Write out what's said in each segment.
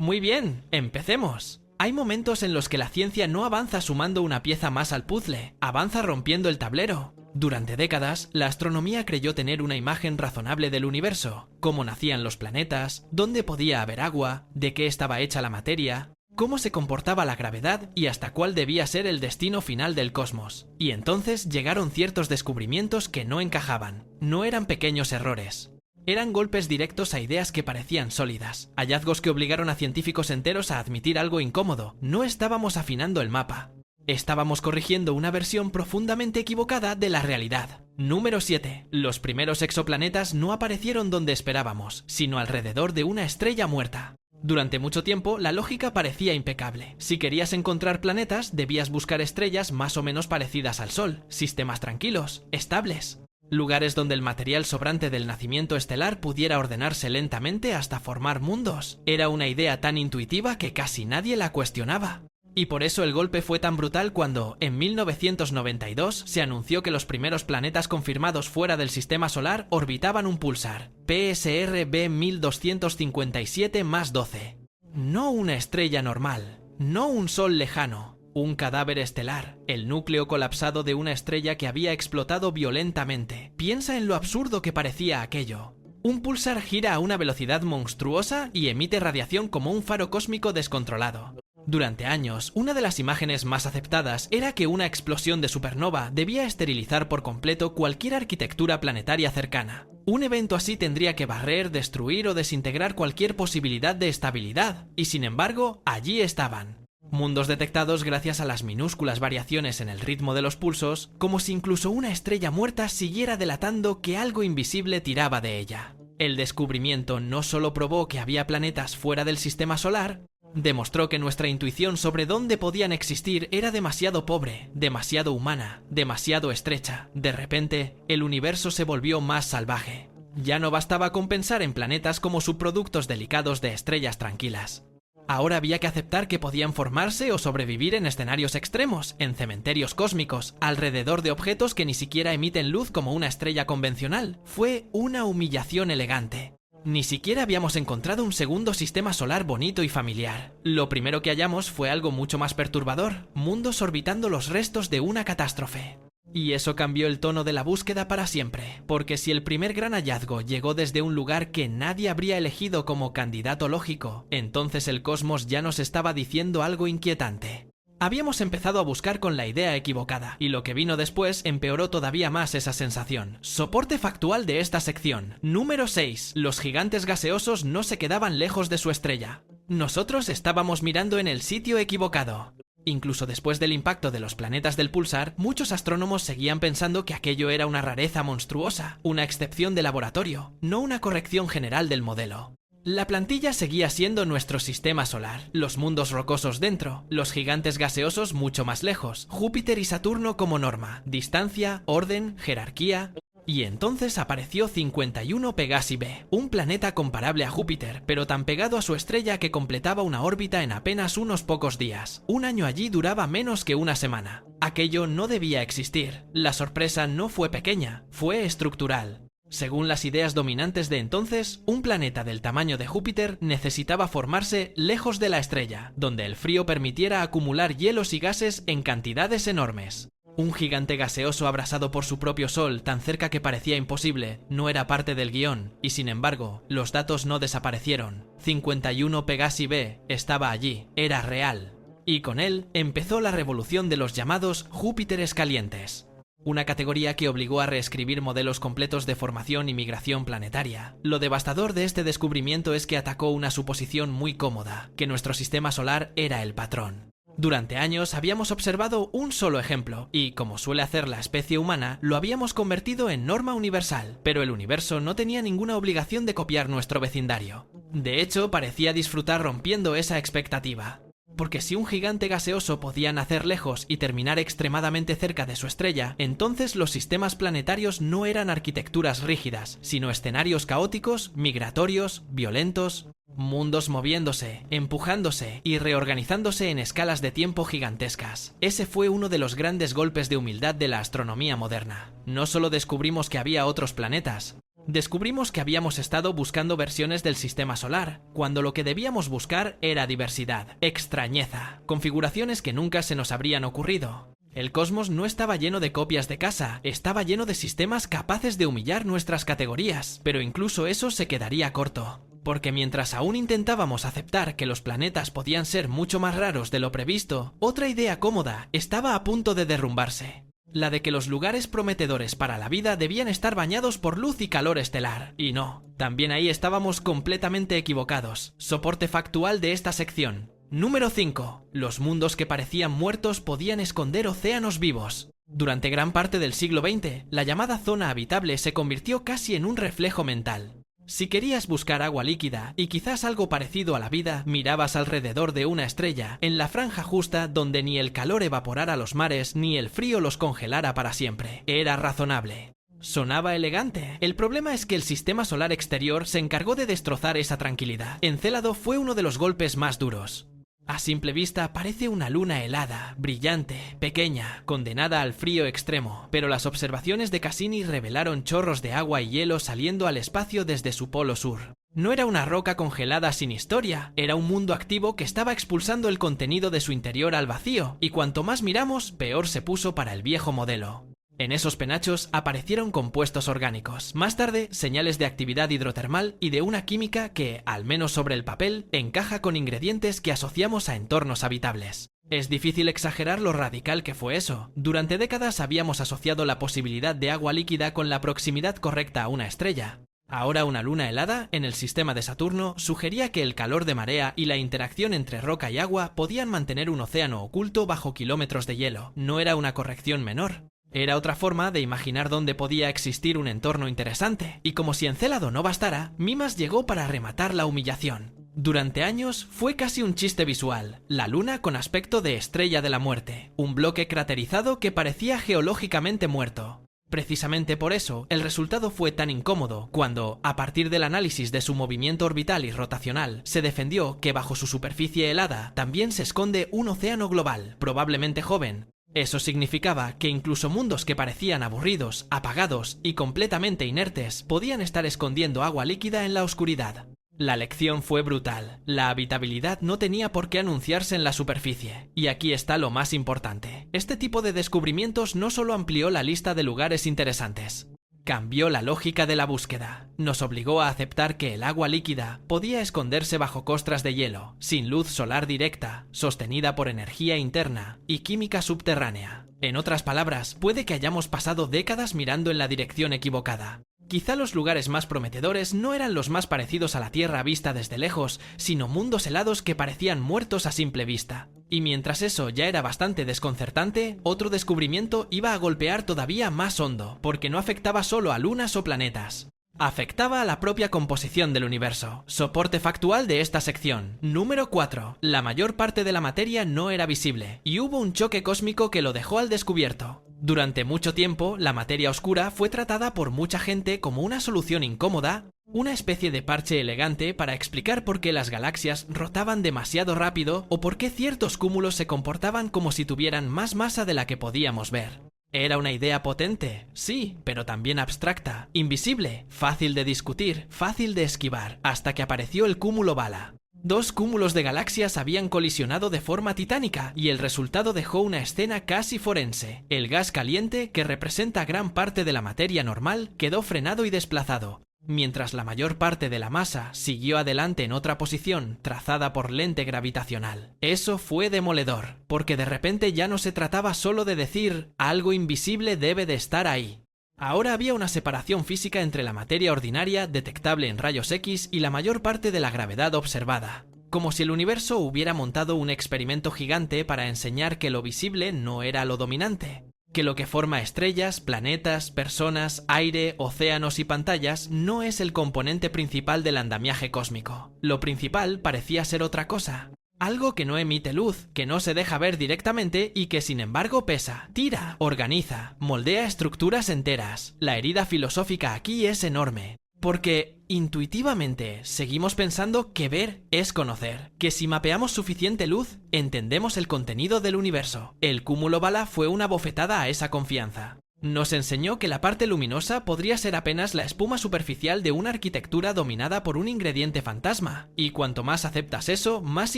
Muy bien, empecemos. Hay momentos en los que la ciencia no avanza sumando una pieza más al puzzle, avanza rompiendo el tablero. Durante décadas, la astronomía creyó tener una imagen razonable del universo, cómo nacían los planetas, dónde podía haber agua, de qué estaba hecha la materia, cómo se comportaba la gravedad y hasta cuál debía ser el destino final del cosmos. Y entonces llegaron ciertos descubrimientos que no encajaban, no eran pequeños errores. Eran golpes directos a ideas que parecían sólidas, hallazgos que obligaron a científicos enteros a admitir algo incómodo. No estábamos afinando el mapa. Estábamos corrigiendo una versión profundamente equivocada de la realidad. Número 7. Los primeros exoplanetas no aparecieron donde esperábamos, sino alrededor de una estrella muerta. Durante mucho tiempo, la lógica parecía impecable. Si querías encontrar planetas, debías buscar estrellas más o menos parecidas al Sol, sistemas tranquilos, estables. Lugares donde el material sobrante del nacimiento estelar pudiera ordenarse lentamente hasta formar mundos. Era una idea tan intuitiva que casi nadie la cuestionaba. Y por eso el golpe fue tan brutal cuando, en 1992, se anunció que los primeros planetas confirmados fuera del sistema solar orbitaban un púlsar, PSR B1257+12. No una estrella normal, no un sol lejano, un cadáver estelar, el núcleo colapsado de una estrella que había explotado violentamente. Piensa en lo absurdo que parecía aquello. Un púlsar gira a una velocidad monstruosa y emite radiación como un faro cósmico descontrolado. Durante años, una de las imágenes más aceptadas era que una explosión de supernova debía esterilizar por completo cualquier arquitectura planetaria cercana. Un evento así tendría que barrer, destruir o desintegrar cualquier posibilidad de estabilidad, y sin embargo, allí estaban. Mundos detectados gracias a las minúsculas variaciones en el ritmo de los pulsos, como si incluso una estrella muerta siguiera delatando que algo invisible tiraba de ella. El descubrimiento no solo probó que había planetas fuera del sistema solar, demostró que nuestra intuición sobre dónde podían existir era demasiado pobre, demasiado humana, demasiado estrecha. De repente, el universo se volvió más salvaje. Ya no bastaba con pensar en planetas como subproductos delicados de estrellas tranquilas. Ahora había que aceptar que podían formarse o sobrevivir en escenarios extremos, en cementerios cósmicos, alrededor de objetos que ni siquiera emiten luz como una estrella convencional. Fue una humillación elegante. Ni siquiera habíamos encontrado un segundo sistema solar bonito y familiar. Lo primero que hallamos fue algo mucho más perturbador, mundos orbitando los restos de una catástrofe. Y eso cambió el tono de la búsqueda para siempre, porque si el primer gran hallazgo llegó desde un lugar que nadie habría elegido como candidato lógico, entonces el cosmos ya nos estaba diciendo algo inquietante. Habíamos empezado a buscar con la idea equivocada, y lo que vino después empeoró todavía más esa sensación. Soporte factual de esta sección. Número 6. Los gigantes gaseosos no se quedaban lejos de su estrella. Nosotros estábamos mirando en el sitio equivocado. Incluso después del impacto de los planetas del púlsar, muchos astrónomos seguían pensando que aquello era una rareza monstruosa, una excepción de laboratorio, no una corrección general del modelo. La plantilla seguía siendo nuestro sistema solar, los mundos rocosos dentro, los gigantes gaseosos mucho más lejos, Júpiter y Saturno como norma, distancia, orden, jerarquía. Y entonces apareció 51 Pegasi b, un planeta comparable a Júpiter, pero tan pegado a su estrella que completaba una órbita en apenas unos pocos días. Un año allí duraba menos que una semana. Aquello no debía existir. La sorpresa no fue pequeña, fue estructural. Según las ideas dominantes de entonces, un planeta del tamaño de Júpiter necesitaba formarse lejos de la estrella, donde el frío permitiera acumular hielos y gases en cantidades enormes. Un gigante gaseoso abrasado por su propio sol tan cerca que parecía imposible no era parte del guión, y sin embargo, los datos no desaparecieron. 51 Pegasi b estaba allí, era real. Y con él empezó la revolución de los llamados Júpiteres calientes. Una categoría que obligó a reescribir modelos completos de formación y migración planetaria. Lo devastador de este descubrimiento es que atacó una suposición muy cómoda, que nuestro sistema solar era el patrón. Durante años habíamos observado un solo ejemplo, y como suele hacer la especie humana, lo habíamos convertido en norma universal, pero el universo no tenía ninguna obligación de copiar nuestro vecindario. De hecho, parecía disfrutar rompiendo esa expectativa. Porque si un gigante gaseoso podía nacer lejos y terminar extremadamente cerca de su estrella, entonces los sistemas planetarios no eran arquitecturas rígidas, sino escenarios caóticos, migratorios, violentos, mundos moviéndose, empujándose y reorganizándose en escalas de tiempo gigantescas. Ese fue uno de los grandes golpes de humildad de la astronomía moderna. No solo descubrimos que había otros planetas, Descubrimos que habíamos estado buscando versiones del sistema solar, cuando lo que debíamos buscar era diversidad, extrañeza, configuraciones que nunca se nos habrían ocurrido. El cosmos no estaba lleno de copias de casa, estaba lleno de sistemas capaces de humillar nuestras categorías, pero incluso eso se quedaría corto. Porque mientras aún intentábamos aceptar que los planetas podían ser mucho más raros de lo previsto, otra idea cómoda estaba a punto de derrumbarse. La de que los lugares prometedores para la vida debían estar bañados por luz y calor estelar. Y no, también ahí estábamos completamente equivocados. Soporte factual de esta sección. Número 5. Los mundos que parecían muertos podían esconder océanos vivos. Durante gran parte del siglo XX, la llamada zona habitable se convirtió casi en un reflejo mental. Si querías buscar agua líquida y quizás algo parecido a la vida, mirabas alrededor de una estrella, en la franja justa donde ni el calor evaporara los mares ni el frío los congelara para siempre. Era razonable. Sonaba elegante. El problema es que el sistema solar exterior se encargó de destrozar esa tranquilidad. Encélado fue uno de los golpes más duros. A simple vista parece una luna helada, brillante, pequeña, condenada al frío extremo, pero las observaciones de Cassini revelaron chorros de agua y hielo saliendo al espacio desde su polo sur. No era una roca congelada sin historia, era un mundo activo que estaba expulsando el contenido de su interior al vacío, y cuanto más miramos, peor se puso para el viejo modelo. En esos penachos aparecieron compuestos orgánicos, más tarde señales de actividad hidrotermal y de una química que, al menos sobre el papel, encaja con ingredientes que asociamos a entornos habitables. Es difícil exagerar lo radical que fue eso. Durante décadas habíamos asociado la posibilidad de agua líquida con la proximidad correcta a una estrella. Ahora una luna helada, en el sistema de Saturno, sugería que el calor de marea y la interacción entre roca y agua podían mantener un océano oculto bajo kilómetros de hielo. No era una corrección menor. Era otra forma de imaginar dónde podía existir un entorno interesante, y como si Encélado no bastara, Mimas llegó para rematar la humillación. Durante años fue casi un chiste visual, la luna con aspecto de estrella de la muerte, un bloque craterizado que parecía geológicamente muerto. Precisamente por eso, el resultado fue tan incómodo cuando, a partir del análisis de su movimiento orbital y rotacional, se defendió que bajo su superficie helada también se esconde un océano global, probablemente joven. Eso significaba que incluso mundos que parecían aburridos, apagados y completamente inertes podían estar escondiendo agua líquida en la oscuridad. La lección fue brutal. La habitabilidad no tenía por qué anunciarse en la superficie. Y aquí está lo más importante. Este tipo de descubrimientos no solo amplió la lista de lugares interesantes. Cambió la lógica de la búsqueda. Nos obligó a aceptar que el agua líquida podía esconderse bajo costras de hielo, sin luz solar directa, sostenida por energía interna y química subterránea. En otras palabras, puede que hayamos pasado décadas mirando en la dirección equivocada. Quizá los lugares más prometedores no eran los más parecidos a la Tierra vista desde lejos, sino mundos helados que parecían muertos a simple vista. Y mientras eso ya era bastante desconcertante, otro descubrimiento iba a golpear todavía más hondo, porque no afectaba solo a lunas o planetas. Afectaba a la propia composición del universo. Soporte factual de esta sección. Número 4. La mayor parte de la materia no era visible, y hubo un choque cósmico que lo dejó al descubierto. Durante mucho tiempo, la materia oscura fue tratada por mucha gente como una solución incómoda, una especie de parche elegante para explicar por qué las galaxias rotaban demasiado rápido o por qué ciertos cúmulos se comportaban como si tuvieran más masa de la que podíamos ver. Era una idea potente, sí, pero también abstracta, invisible, fácil de discutir, fácil de esquivar, hasta que apareció el cúmulo bala. Dos cúmulos de galaxias habían colisionado de forma titánica y el resultado dejó una escena casi forense. El gas caliente, que representa gran parte de la materia normal, quedó frenado y desplazado, mientras la mayor parte de la masa siguió adelante en otra posición trazada por lente gravitacional. Eso fue demoledor, porque de repente ya no se trataba solo de decir algo invisible debe de estar ahí. Ahora había una separación física entre la materia ordinaria, detectable en rayos X, y la mayor parte de la gravedad observada. Como si el universo hubiera montado un experimento gigante para enseñar que lo visible no era lo dominante. Que lo que forma estrellas, planetas, personas, aire, océanos y pantallas no es el componente principal del andamiaje cósmico. Lo principal parecía ser otra cosa. Algo que no emite luz, que no se deja ver directamente y que sin embargo pesa, tira, organiza, moldea estructuras enteras. La herida filosófica aquí es enorme, porque intuitivamente seguimos pensando que ver es conocer, que si mapeamos suficiente luz, entendemos el contenido del universo. El cúmulo bala fue una bofetada a esa confianza. Nos enseñó que la parte luminosa podría ser apenas la espuma superficial de una arquitectura dominada por un ingrediente fantasma, y cuanto más aceptas eso, más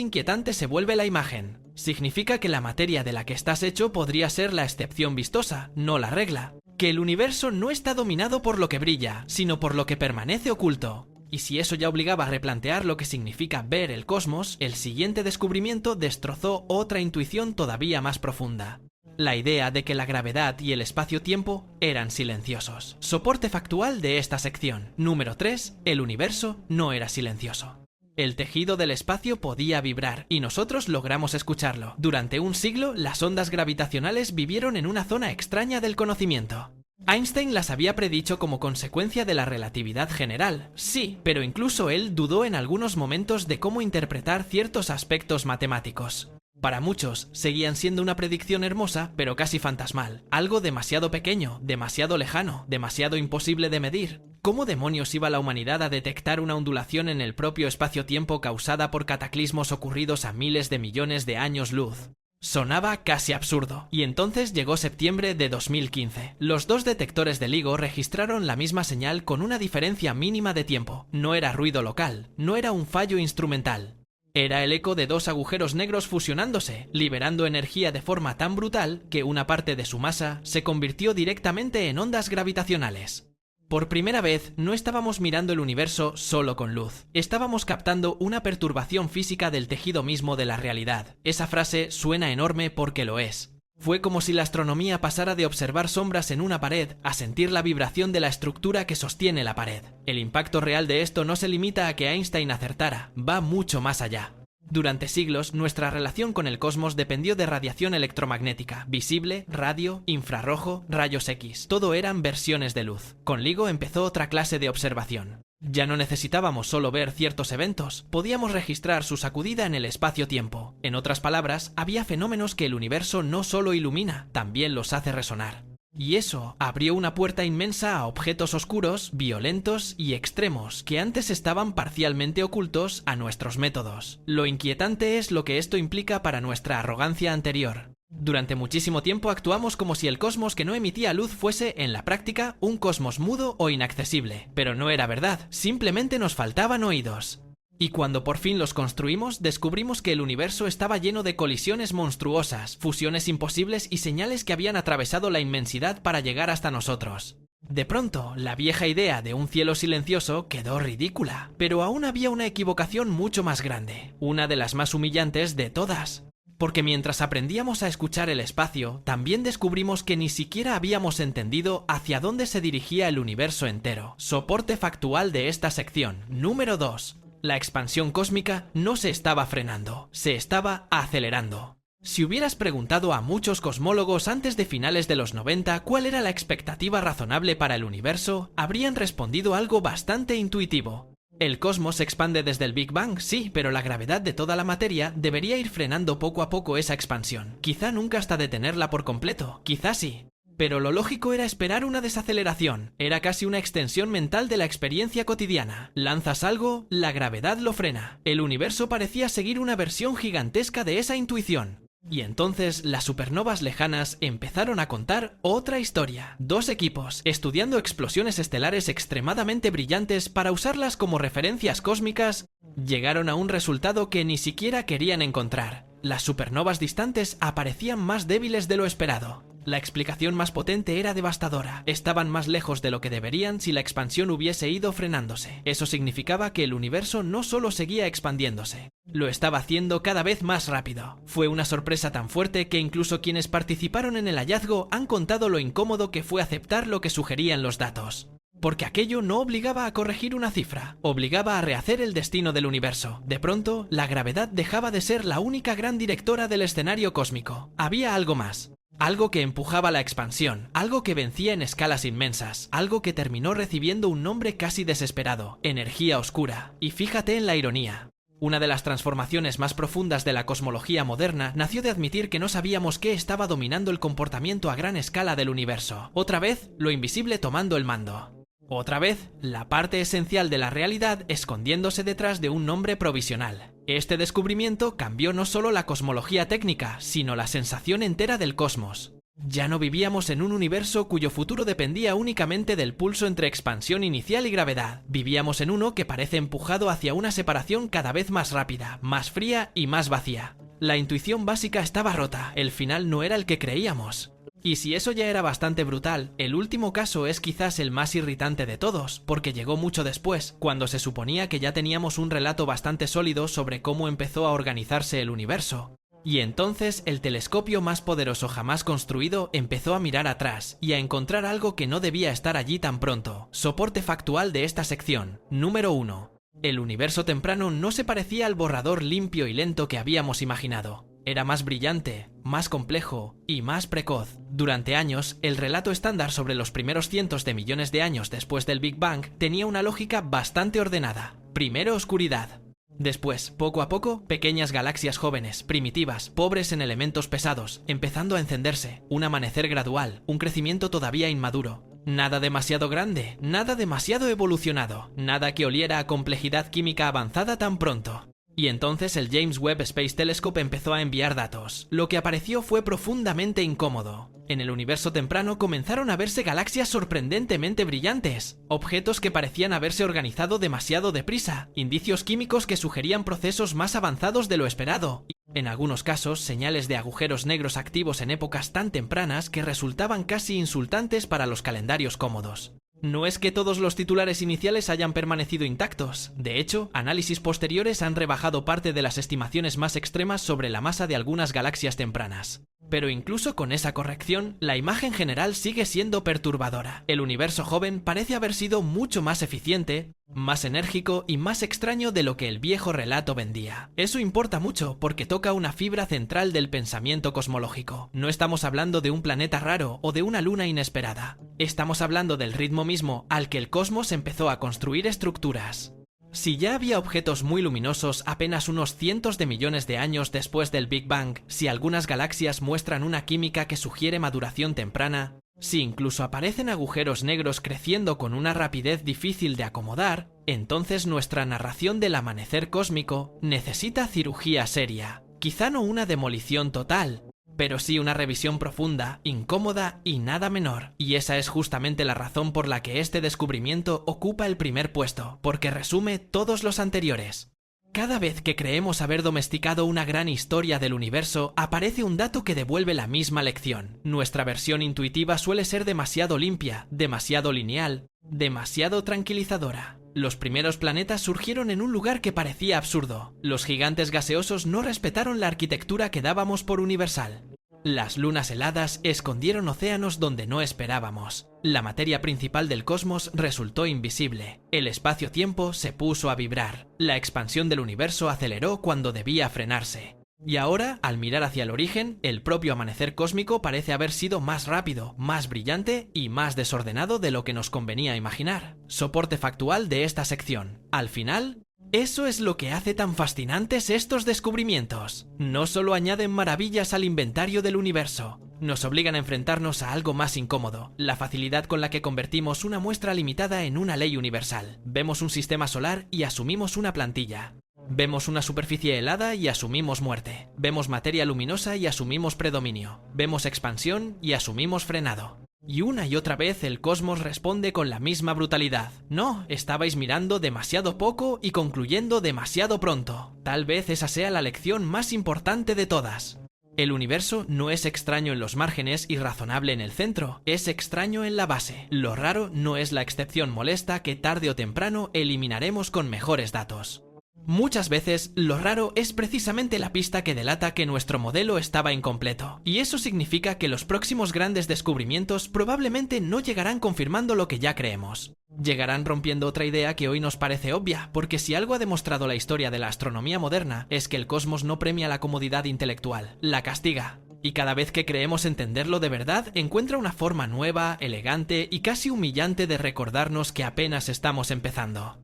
inquietante se vuelve la imagen. Significa que la materia de la que estás hecho podría ser la excepción vistosa, no la regla. Que el universo no está dominado por lo que brilla, sino por lo que permanece oculto. Y si eso ya obligaba a replantear lo que significa ver el cosmos, el siguiente descubrimiento destrozó otra intuición todavía más profunda. La idea de que la gravedad y el espacio-tiempo eran silenciosos. Soporte factual de esta sección. Número 3. El universo no era silencioso. El tejido del espacio podía vibrar, y nosotros logramos escucharlo. Durante un siglo, las ondas gravitacionales vivieron en una zona extraña del conocimiento. Einstein las había predicho como consecuencia de la relatividad general, sí, pero incluso él dudó en algunos momentos de cómo interpretar ciertos aspectos matemáticos. Para muchos, seguían siendo una predicción hermosa, pero casi fantasmal. Algo demasiado pequeño, demasiado lejano, demasiado imposible de medir. ¿Cómo demonios iba la humanidad a detectar una ondulación en el propio espacio-tiempo causada por cataclismos ocurridos a miles de millones de años luz? Sonaba casi absurdo. Y entonces llegó septiembre de 2015. Los dos detectores de LIGO registraron la misma señal con una diferencia mínima de tiempo. No era ruido local, no era un fallo instrumental. Era el eco de dos agujeros negros fusionándose, liberando energía de forma tan brutal que una parte de su masa se convirtió directamente en ondas gravitacionales. Por primera vez, no estábamos mirando el universo solo con luz. Estábamos captando una perturbación física del tejido mismo de la realidad. Esa frase suena enorme porque lo es. Fue como si la astronomía pasara de observar sombras en una pared a sentir la vibración de la estructura que sostiene la pared. El impacto real de esto no se limita a que Einstein acertara, va mucho más allá. Durante siglos, nuestra relación con el cosmos dependió de radiación electromagnética, visible, radio, infrarrojo, rayos X. Todo eran versiones de luz. Con LIGO empezó otra clase de observación. Ya no necesitábamos solo ver ciertos eventos, podíamos registrar su sacudida en el espacio-tiempo. En otras palabras, había fenómenos que el universo no solo ilumina, también los hace resonar. Y eso abrió una puerta inmensa a objetos oscuros, violentos y extremos que antes estaban parcialmente ocultos a nuestros métodos. Lo inquietante es lo que esto implica para nuestra arrogancia anterior. Durante muchísimo tiempo actuamos como si el cosmos que no emitía luz fuese, en la práctica, un cosmos mudo o inaccesible. Pero no era verdad, simplemente nos faltaban oídos. Y cuando por fin los construimos, descubrimos que el universo estaba lleno de colisiones monstruosas, fusiones imposibles y señales que habían atravesado la inmensidad para llegar hasta nosotros. De pronto, la vieja idea de un cielo silencioso quedó ridícula, pero aún había una equivocación mucho más grande, una de las más humillantes de todas. Porque mientras aprendíamos a escuchar el espacio, también descubrimos que ni siquiera habíamos entendido hacia dónde se dirigía el universo entero. Soporte factual de esta sección. Número 2. La expansión cósmica no se estaba frenando, se estaba acelerando. Si hubieras preguntado a muchos cosmólogos antes de finales de los 90 cuál era la expectativa razonable para el universo, habrían respondido algo bastante intuitivo. El cosmos se expande desde el Big Bang, sí, pero la gravedad de toda la materia debería ir frenando poco a poco esa expansión. Quizá nunca hasta detenerla por completo, quizá sí. Pero lo lógico era esperar una desaceleración, era casi una extensión mental de la experiencia cotidiana. Lanzas algo, la gravedad lo frena. El universo parecía seguir una versión gigantesca de esa intuición. Y entonces las supernovas lejanas empezaron a contar otra historia. Dos equipos, estudiando explosiones estelares extremadamente brillantes para usarlas como referencias cósmicas, llegaron a un resultado que ni siquiera querían encontrar. Las supernovas distantes aparecían más débiles de lo esperado. La explicación más potente era devastadora. Estaban más lejos de lo que deberían si la expansión hubiese ido frenándose. Eso significaba que el universo no solo seguía expandiéndose, lo estaba haciendo cada vez más rápido. Fue una sorpresa tan fuerte que incluso quienes participaron en el hallazgo han contado lo incómodo que fue aceptar lo que sugerían los datos. Porque aquello no obligaba a corregir una cifra, obligaba a rehacer el destino del universo. De pronto, la gravedad dejaba de ser la única gran directora del escenario cósmico. Había algo más. Algo que empujaba la expansión, algo que vencía en escalas inmensas, algo que terminó recibiendo un nombre casi desesperado: energía oscura. Y fíjate en la ironía. Una de las transformaciones más profundas de la cosmología moderna nació de admitir que no sabíamos qué estaba dominando el comportamiento a gran escala del universo. Otra vez, lo invisible tomando el mando. Otra vez, la parte esencial de la realidad escondiéndose detrás de un nombre provisional. Este descubrimiento cambió no solo la cosmología técnica, sino la sensación entera del cosmos. Ya no vivíamos en un universo cuyo futuro dependía únicamente del pulso entre expansión inicial y gravedad. Vivíamos en uno que parece empujado hacia una separación cada vez más rápida, más fría y más vacía. La intuición básica estaba rota, el final no era el que creíamos. Y si eso ya era bastante brutal, el último caso es quizás el más irritante de todos, porque llegó mucho después, cuando se suponía que ya teníamos un relato bastante sólido sobre cómo empezó a organizarse el universo. Y entonces el telescopio más poderoso jamás construido empezó a mirar atrás y a encontrar algo que no debía estar allí tan pronto. Soporte factual de esta sección. Número 1. El universo temprano no se parecía al borrador limpio y lento que habíamos imaginado. Era más brillante, más complejo y más precoz. Durante años, el relato estándar sobre los primeros cientos de millones de años después del Big Bang tenía una lógica bastante ordenada. Primero oscuridad. Después, poco a poco, pequeñas galaxias jóvenes, primitivas, pobres en elementos pesados, empezando a encenderse, un amanecer gradual, un crecimiento todavía inmaduro. Nada demasiado grande, nada demasiado evolucionado, nada que oliera a complejidad química avanzada tan pronto. Y entonces el James Webb Space Telescope empezó a enviar datos. Lo que apareció fue profundamente incómodo. En el universo temprano comenzaron a verse galaxias sorprendentemente brillantes, objetos que parecían haberse organizado demasiado deprisa, indicios químicos que sugerían procesos más avanzados de lo esperado, y, en algunos casos, señales de agujeros negros activos en épocas tan tempranas que resultaban casi insultantes para los calendarios cómodos. No es que todos los titulares iniciales hayan permanecido intactos. De hecho, análisis posteriores han rebajado parte de las estimaciones más extremas sobre la masa de algunas galaxias tempranas. Pero incluso con esa corrección, la imagen general sigue siendo perturbadora. El universo joven parece haber sido mucho más eficiente, más enérgico y más extraño de lo que el viejo relato vendía. Eso importa mucho porque toca una fibra central del pensamiento cosmológico. No estamos hablando de un planeta raro o de una luna inesperada. Estamos hablando del ritmo mismo al que el cosmos empezó a construir estructuras. Si ya había objetos muy luminosos apenas unos cientos de millones de años después del Big Bang, si algunas galaxias muestran una química que sugiere maduración temprana, si incluso aparecen agujeros negros creciendo con una rapidez difícil de acomodar, entonces nuestra narración del amanecer cósmico necesita cirugía seria. Quizá no una demolición total, pero sí una revisión profunda, incómoda y nada menor. Y esa es justamente la razón por la que este descubrimiento ocupa el primer puesto, porque resume todos los anteriores. Cada vez que creemos haber domesticado una gran historia del universo, aparece un dato que devuelve la misma lección. Nuestra versión intuitiva suele ser demasiado limpia, demasiado lineal, demasiado tranquilizadora. Los primeros planetas surgieron en un lugar que parecía absurdo. Los gigantes gaseosos no respetaron la arquitectura que dábamos por universal. Las lunas heladas escondieron océanos donde no esperábamos. La materia principal del cosmos resultó invisible. El espacio-tiempo se puso a vibrar. La expansión del universo aceleró cuando debía frenarse. Y ahora, al mirar hacia el origen, el propio amanecer cósmico parece haber sido más rápido, más brillante y más desordenado de lo que nos convenía imaginar. Soporte factual de esta sección. Al final, eso es lo que hace tan fascinantes estos descubrimientos. No solo añaden maravillas al inventario del universo, nos obligan a enfrentarnos a algo más incómodo, la facilidad con la que convertimos una muestra limitada en una ley universal. Vemos un sistema solar y asumimos una plantilla. Vemos una superficie helada y asumimos muerte. Vemos materia luminosa y asumimos predominio. Vemos expansión y asumimos frenado. Y una y otra vez el cosmos responde con la misma brutalidad. No, estabais mirando demasiado poco y concluyendo demasiado pronto. Tal vez esa sea la lección más importante de todas. El universo no es extraño en los márgenes y razonable en el centro, es extraño en la base. Lo raro no es la excepción molesta que tarde o temprano eliminaremos con mejores datos. Muchas veces, lo raro es precisamente la pista que delata que nuestro modelo estaba incompleto. Y eso significa que los próximos grandes descubrimientos probablemente no llegarán confirmando lo que ya creemos. Llegarán rompiendo otra idea que hoy nos parece obvia, porque si algo ha demostrado la historia de la astronomía moderna es que el cosmos no premia la comodidad intelectual, la castiga. Y cada vez que creemos entenderlo de verdad, encuentra una forma nueva, elegante y casi humillante de recordarnos que apenas estamos empezando.